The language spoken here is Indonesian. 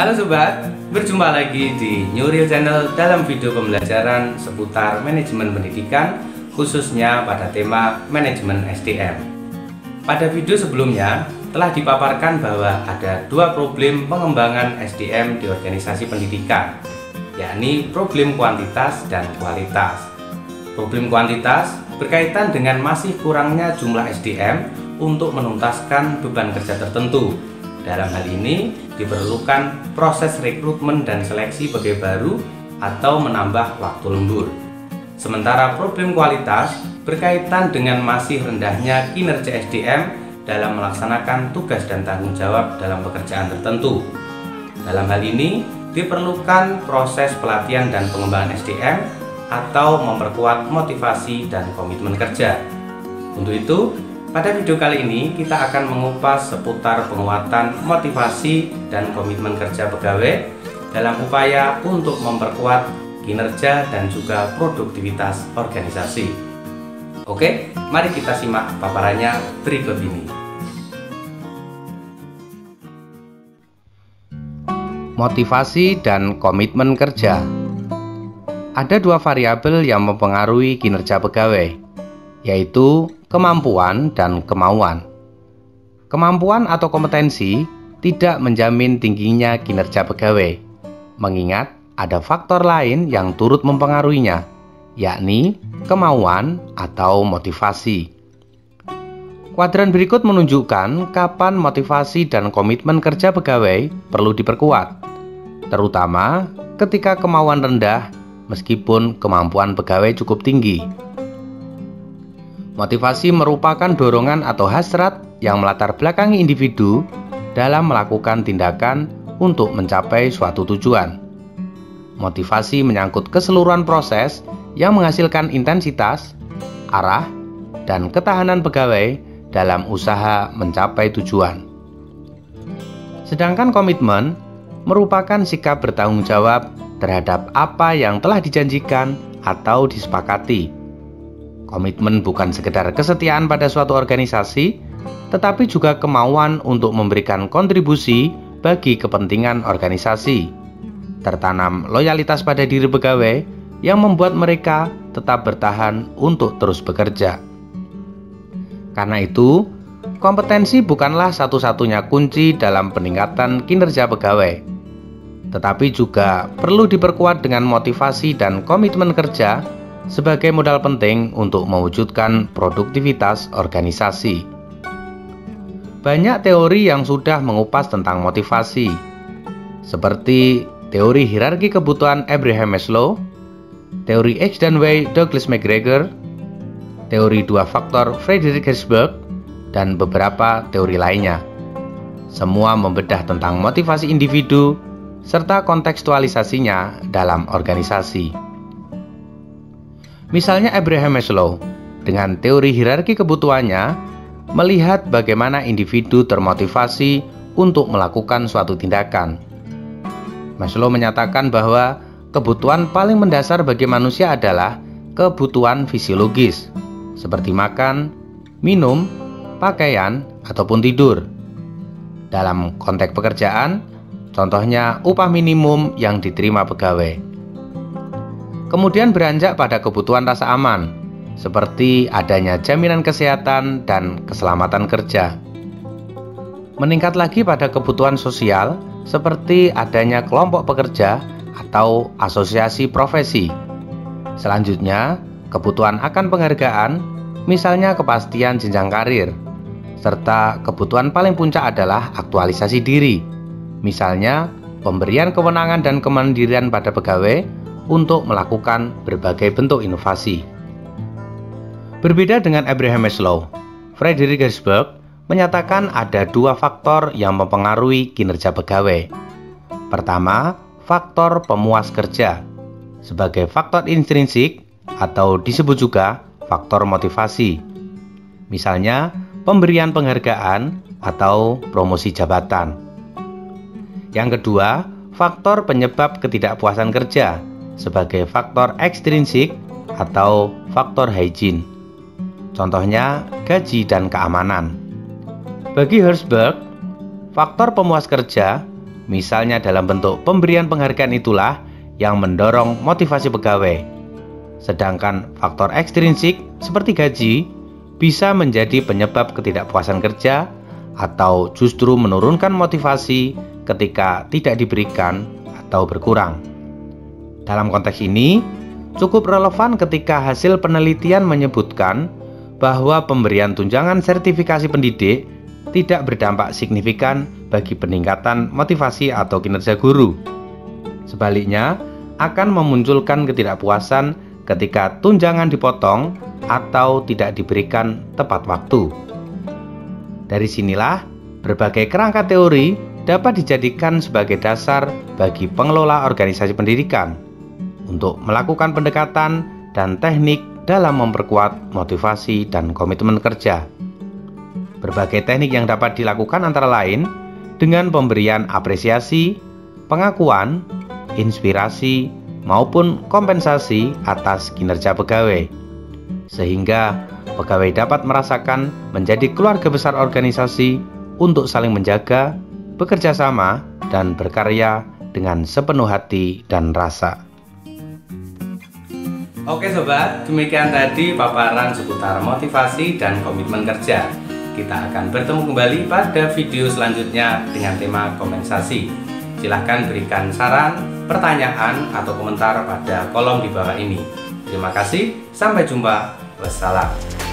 Halo sobat, berjumpa lagi di Nuril Channel dalam video pembelajaran seputar manajemen pendidikan, khususnya pada tema manajemen SDM. Pada video sebelumnya telah dipaparkan bahwa ada dua problem pengembangan SDM di organisasi pendidikan, yakni problem kuantitas dan kualitas. Problem kuantitas berkaitan dengan masih kurangnya jumlah SDM untuk menuntaskan beban kerja tertentu. Dalam hal ini diperlukan proses rekrutmen dan seleksi pegawai baru atau menambah waktu lembur. Sementara problem kualitas berkaitan dengan masih rendahnya kinerja SDM dalam melaksanakan tugas dan tanggung jawab dalam pekerjaan tertentu. Dalam hal ini diperlukan proses pelatihan dan pengembangan SDM atau memperkuat motivasi dan komitmen kerja. Untuk itu, pada video kali ini kita akan mengupas seputar penguatan motivasi dan komitmen kerja pegawai dalam upaya untuk memperkuat kinerja dan juga produktivitas organisasi. Oke, mari kita simak paparannya berikut ini. Motivasi dan komitmen kerja. Ada dua variabel yang mempengaruhi kinerja pegawai, yaitu kemampuan dan kemauan. Kemampuan atau kompetensi tidak menjamin tingginya kinerja pegawai, mengingat ada faktor lain yang turut mempengaruhinya, yakni kemauan atau motivasi. Kuadran berikut menunjukkan kapan motivasi dan komitmen kerja pegawai perlu diperkuat, terutama ketika kemauan rendah meskipun kemampuan pegawai cukup tinggi. Motivasi merupakan dorongan atau hasrat yang melatar belakangi individu dalam melakukan tindakan untuk mencapai suatu tujuan. Motivasi menyangkut keseluruhan proses yang menghasilkan intensitas, arah, dan ketahanan pegawai dalam usaha mencapai tujuan. Sedangkan komitmen merupakan sikap bertanggung jawab terhadap apa yang telah dijanjikan atau disepakati. Komitmen bukan sekedar kesetiaan pada suatu organisasi, tetapi juga kemauan untuk memberikan kontribusi bagi kepentingan organisasi. Tertanam loyalitas pada diri pegawai yang membuat mereka tetap bertahan untuk terus bekerja. Karena itu, kompetensi bukanlah satu-satunya kunci dalam peningkatan kinerja pegawai, tetapi juga perlu diperkuat dengan motivasi dan komitmen kerja sebagai modal penting untuk mewujudkan produktivitas organisasi. Banyak teori yang sudah mengupas tentang motivasi, seperti teori hierarki kebutuhan Abraham Maslow, teori X dan Y Douglas McGregor, teori dua faktor Frederick Herzberg, dan beberapa teori lainnya. Semua membedah tentang motivasi individu serta kontekstualisasinya dalam organisasi. Misalnya Abraham Maslow dengan teori hierarki kebutuhannya melihat bagaimana individu termotivasi untuk melakukan suatu tindakan. Maslow menyatakan bahwa kebutuhan paling mendasar bagi manusia adalah kebutuhan fisiologis, seperti makan, minum, pakaian, ataupun tidur. Dalam konteks pekerjaan, contohnya upah minimum yang diterima pegawai. Kemudian beranjak pada kebutuhan rasa aman, seperti adanya jaminan kesehatan dan keselamatan kerja. Meningkat lagi pada kebutuhan sosial, seperti adanya kelompok pekerja atau asosiasi profesi. Selanjutnya, kebutuhan akan penghargaan, misalnya kepastian jenjang karir, serta kebutuhan paling puncak adalah aktualisasi diri, misalnya pemberian kewenangan dan kemandirian pada pegawai untuk melakukan berbagai bentuk inovasi. Berbeda dengan Abraham Maslow, Frederick Herzberg menyatakan ada dua faktor yang mempengaruhi kinerja pegawai. Pertama, faktor pemuas kerja, sebagai faktor intrinsik atau disebut juga faktor motivasi. Misalnya, pemberian penghargaan atau promosi jabatan. Yang kedua, faktor penyebab ketidakpuasan kerja, sebagai faktor ekstrinsik atau faktor hygiene. Contohnya, gaji dan keamanan. Bagi Herzberg, faktor pemuas kerja misalnya dalam bentuk pemberian penghargaan itulah yang mendorong motivasi pegawai. Sedangkan faktor ekstrinsik seperti gaji bisa menjadi penyebab ketidakpuasan kerja atau justru menurunkan motivasi ketika tidak diberikan atau berkurang. Dalam konteks ini, cukup relevan ketika hasil penelitian menyebutkan bahwa pemberian tunjangan sertifikasi pendidik tidak berdampak signifikan bagi peningkatan motivasi atau kinerja guru. Sebaliknya, akan memunculkan ketidakpuasan ketika tunjangan dipotong atau tidak diberikan tepat waktu. Dari sinilah, berbagai kerangka teori dapat dijadikan sebagai dasar bagi pengelola organisasi pendidikan untuk melakukan pendekatan dan teknik dalam memperkuat motivasi dan komitmen kerja. Berbagai teknik yang dapat dilakukan antara lain dengan pemberian apresiasi, pengakuan, inspirasi, maupun kompensasi atas kinerja pegawai, sehingga pegawai dapat merasakan menjadi keluarga besar organisasi untuk saling menjaga, bekerja sama, dan berkarya dengan sepenuh hati dan rasa. Oke sobat, demikian tadi paparan seputar motivasi dan komitmen kerja. Kita akan bertemu kembali pada video selanjutnya dengan tema kompensasi. Silahkan berikan saran, pertanyaan, atau komentar pada kolom di bawah ini. Terima kasih, sampai jumpa. Wassalam.